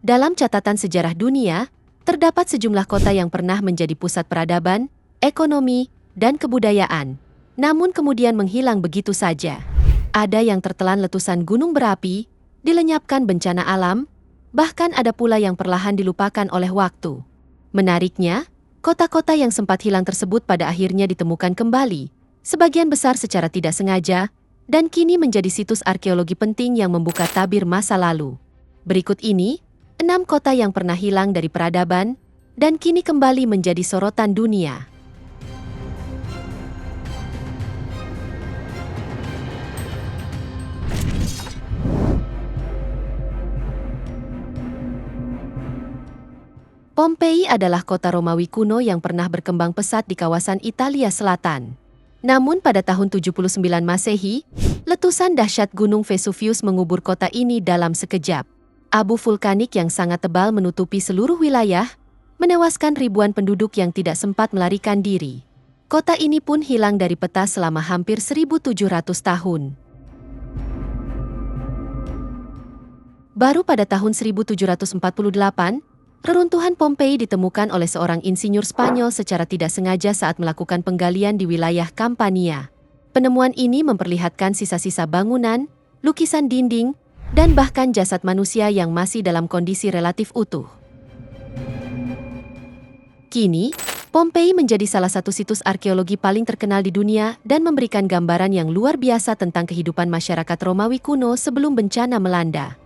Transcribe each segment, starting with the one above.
Dalam catatan sejarah dunia, terdapat sejumlah kota yang pernah menjadi pusat peradaban, ekonomi, dan kebudayaan, namun kemudian menghilang begitu saja. Ada yang tertelan letusan gunung berapi, dilenyapkan bencana alam, bahkan ada pula yang perlahan dilupakan oleh waktu. Menariknya, kota-kota yang sempat hilang tersebut pada akhirnya ditemukan kembali, sebagian besar secara tidak sengaja, dan kini menjadi situs arkeologi penting yang membuka tabir masa lalu. Berikut ini 6 kota yang pernah hilang dari peradaban, dan kini kembali menjadi sorotan dunia. Pompei adalah kota Romawi kuno yang pernah berkembang pesat di kawasan Italia Selatan. Namun pada tahun 79 Masehi, letusan dahsyat Gunung Vesuvius mengubur kota ini dalam sekejap. Abu vulkanik yang sangat tebal menutupi seluruh wilayah, menewaskan ribuan penduduk yang tidak sempat melarikan diri. Kota ini pun hilang dari peta selama hampir 1.700 tahun. Baru pada tahun 1748, reruntuhan Pompei ditemukan oleh seorang insinyur Spanyol secara tidak sengaja saat melakukan penggalian di wilayah Campania. Penemuan ini memperlihatkan sisa-sisa bangunan, lukisan dinding, dan bahkan jasad manusia yang masih dalam kondisi relatif utuh. Kini, Pompei menjadi salah satu situs arkeologi paling terkenal di dunia dan memberikan gambaran yang luar biasa tentang kehidupan masyarakat Romawi kuno sebelum bencana melanda.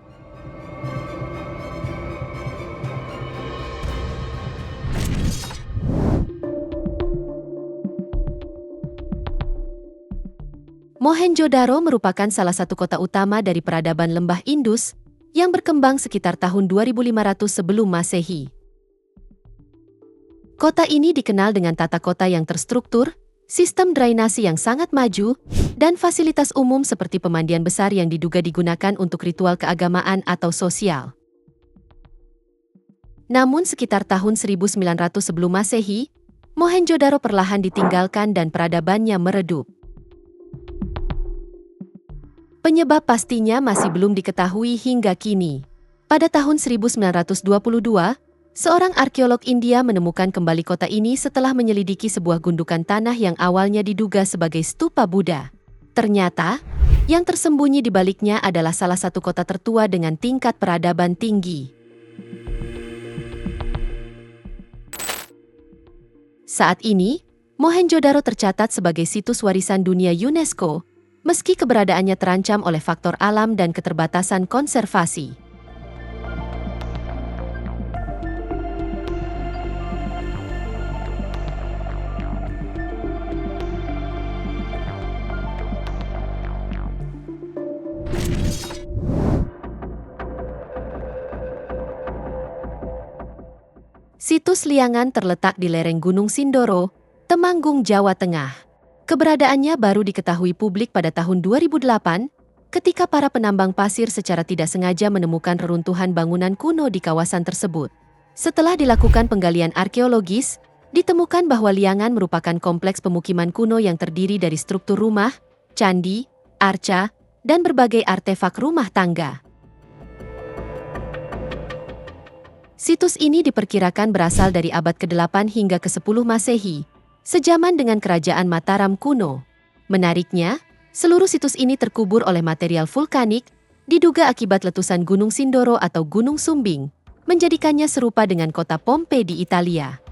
Mohenjo-daro merupakan salah satu kota utama dari peradaban lembah Indus yang berkembang sekitar tahun 2500 sebelum Masehi. Kota ini dikenal dengan tata kota yang terstruktur, sistem drainasi yang sangat maju, dan fasilitas umum seperti pemandian besar yang diduga digunakan untuk ritual keagamaan atau sosial. Namun sekitar tahun 1900 sebelum Masehi, Mohenjo-daro perlahan ditinggalkan dan peradabannya meredup. Penyebab pastinya masih belum diketahui hingga kini. Pada tahun 1922, seorang arkeolog India menemukan kembali kota ini setelah menyelidiki sebuah gundukan tanah yang awalnya diduga sebagai stupa Buddha. Ternyata, yang tersembunyi di baliknya adalah salah satu kota tertua dengan tingkat peradaban tinggi. Saat ini, Mohenjo-daro tercatat sebagai situs warisan dunia UNESCO, meski keberadaannya terancam oleh faktor alam dan keterbatasan konservasi. Situs Liangan terletak di lereng Gunung Sindoro, Temanggung, Jawa Tengah. Keberadaannya baru diketahui publik pada tahun 2008, ketika para penambang pasir secara tidak sengaja menemukan reruntuhan bangunan kuno di kawasan tersebut. Setelah dilakukan penggalian arkeologis, ditemukan bahwa Liangan merupakan kompleks pemukiman kuno yang terdiri dari struktur rumah, candi, arca, dan berbagai artefak rumah tangga. Situs ini diperkirakan berasal dari abad ke-8 hingga ke-10 Masehi, sejaman dengan kerajaan Mataram kuno. Menariknya, seluruh situs ini terkubur oleh material vulkanik, diduga akibat letusan Gunung Sindoro atau Gunung Sumbing, menjadikannya serupa dengan kota Pompei di Italia.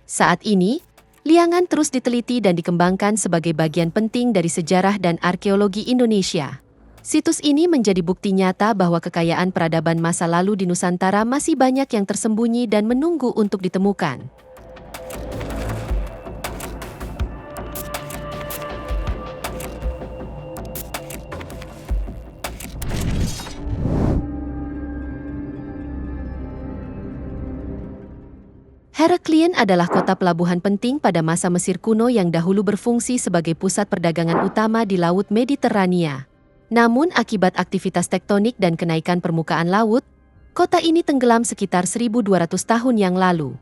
Saat ini, Liangan terus diteliti dan dikembangkan sebagai bagian penting dari sejarah dan arkeologi Indonesia. Situs ini menjadi bukti nyata bahwa kekayaan peradaban masa lalu di Nusantara masih banyak yang tersembunyi dan menunggu untuk ditemukan. Heraklion adalah kota pelabuhan penting pada masa Mesir kuno yang dahulu berfungsi sebagai pusat perdagangan utama di Laut Mediterania. Namun akibat aktivitas tektonik dan kenaikan permukaan laut, kota ini tenggelam sekitar 1.200 tahun yang lalu.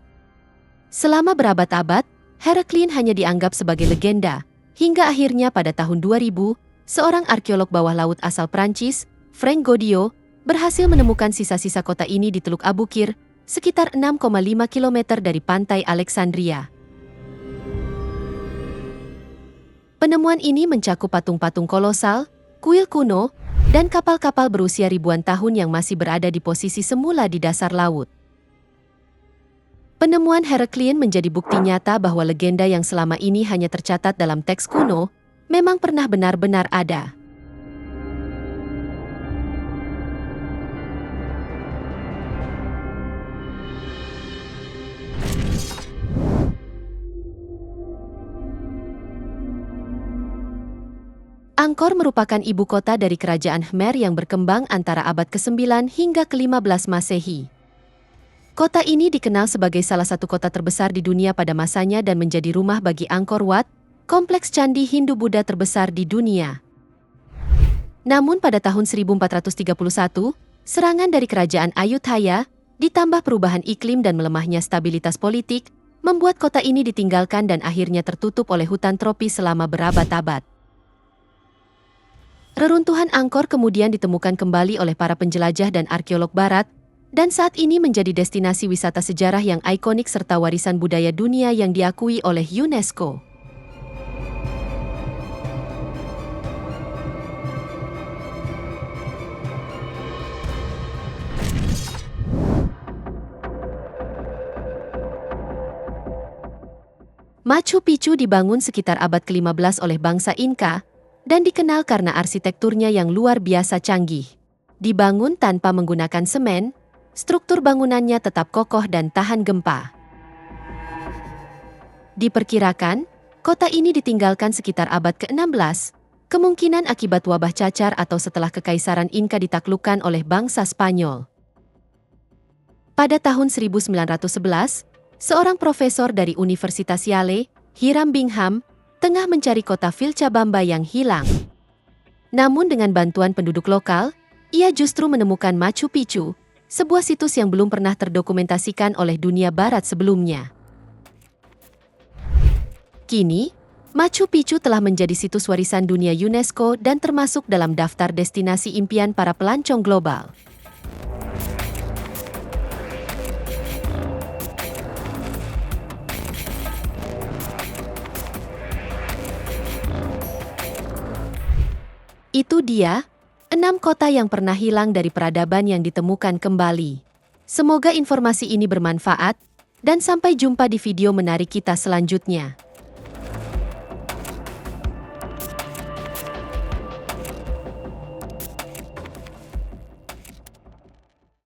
Selama berabad-abad, Heraklion hanya dianggap sebagai legenda, hingga akhirnya pada tahun 2000, seorang arkeolog bawah laut asal Prancis, Frank Goddio, berhasil menemukan sisa-sisa kota ini di Teluk Abukir, sekitar 6,5 km dari pantai Alexandria. Penemuan ini mencakup patung-patung kolosal, kuil kuno, dan kapal-kapal berusia ribuan tahun yang masih berada di posisi semula di dasar laut. Penemuan Heraklion menjadi bukti nyata bahwa legenda yang selama ini hanya tercatat dalam teks kuno, memang pernah benar-benar ada. Angkor merupakan ibu kota dari kerajaan Khmer yang berkembang antara abad ke-9 hingga ke-15 Masehi. Kota ini dikenal sebagai salah satu kota terbesar di dunia pada masanya dan menjadi rumah bagi Angkor Wat, kompleks candi Hindu-Buddha terbesar di dunia. Namun pada tahun 1431, serangan dari kerajaan Ayutthaya, ditambah perubahan iklim dan melemahnya stabilitas politik, membuat kota ini ditinggalkan dan akhirnya tertutup oleh hutan tropis selama berabad-abad. Reruntuhan Angkor kemudian ditemukan kembali oleh para penjelajah dan arkeolog barat, dan saat ini menjadi destinasi wisata sejarah yang ikonik serta warisan budaya dunia yang diakui oleh UNESCO. Machu Picchu dibangun sekitar abad ke-15 oleh bangsa Inca, dan dikenal karena arsitekturnya yang luar biasa canggih. Dibangun tanpa menggunakan semen, struktur bangunannya tetap kokoh dan tahan gempa. Diperkirakan, kota ini ditinggalkan sekitar abad ke-16, kemungkinan akibat wabah cacar atau setelah kekaisaran Inca ditaklukkan oleh bangsa Spanyol. Pada tahun 1911, seorang profesor dari Universitas Yale, Hiram Bingham, tengah mencari kota Vilcabamba yang hilang. Namun dengan bantuan penduduk lokal, ia justru menemukan Machu Picchu, sebuah situs yang belum pernah terdokumentasikan oleh dunia barat sebelumnya. Kini, Machu Picchu telah menjadi situs warisan dunia UNESCO dan termasuk dalam daftar destinasi impian para pelancong global. Itu dia, 6 kota yang pernah hilang dari peradaban yang ditemukan kembali. Semoga informasi ini bermanfaat, dan sampai jumpa di video menarik kita selanjutnya.